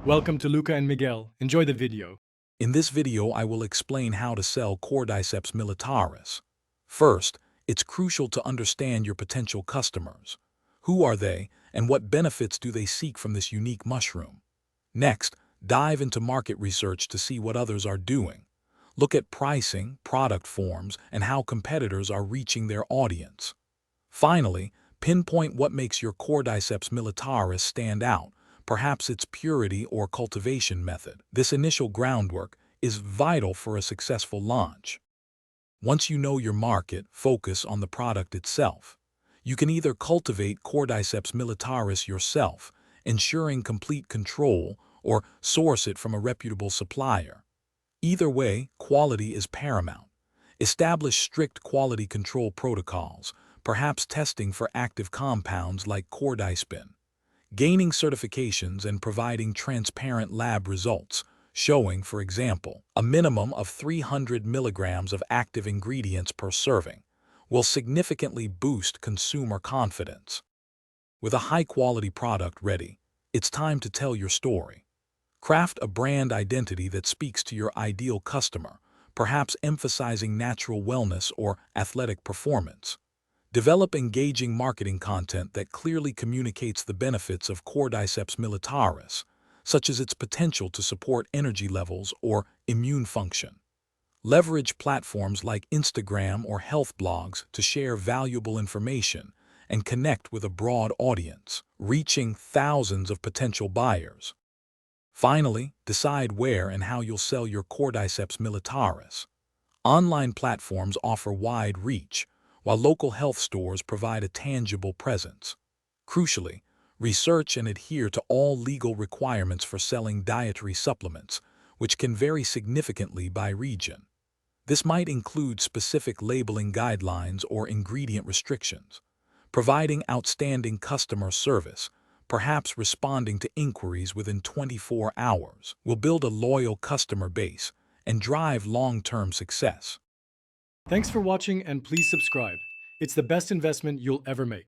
Welcome to Luca and Miguel. Enjoy the video. In this video, I will explain how to sell Cordyceps militaris. First, it's crucial to understand your potential customers. Who are they, and what benefits do they seek from this unique mushroom? Next, dive into market research to see what others are doing. Look at pricing, product forms, and how competitors are reaching their audience. Finally, pinpoint what makes your Cordyceps militaris stand out, perhaps its purity or cultivation method. This initial groundwork is vital for a successful launch. Once you know your market, focus on the product itself. You can either cultivate Cordyceps militaris yourself, ensuring complete control, or source it from a reputable supplier. Either way, quality is paramount. Establish strict quality control protocols, perhaps testing for active compounds like cordyspin. Gaining certifications and providing transparent lab results, showing, for example, a minimum of 300 milligrams of active ingredients per serving, will significantly boost consumer confidence. With a high-quality product ready, it's time to tell your story. Craft a brand identity that speaks to your ideal customer, perhaps emphasizing natural wellness or athletic performance. Develop engaging marketing content that clearly communicates the benefits of Cordyceps militaris, such as its potential to support energy levels or immune function. Leverage platforms like Instagram or health blogs to share valuable information and connect with a broad audience, reaching thousands of potential buyers. Finally, decide where and how you'll sell your Cordyceps militaris. Online platforms offer wide reach, while local health stores provide a tangible presence. Crucially, research and adhere to all legal requirements for selling dietary supplements, which can vary significantly by region. This might include specific labeling guidelines or ingredient restrictions. Providing outstanding customer service, perhaps responding to inquiries within 24 hours, will build a loyal customer base and drive long-term success. Thanks for watching and please subscribe. It's the best investment you'll ever make.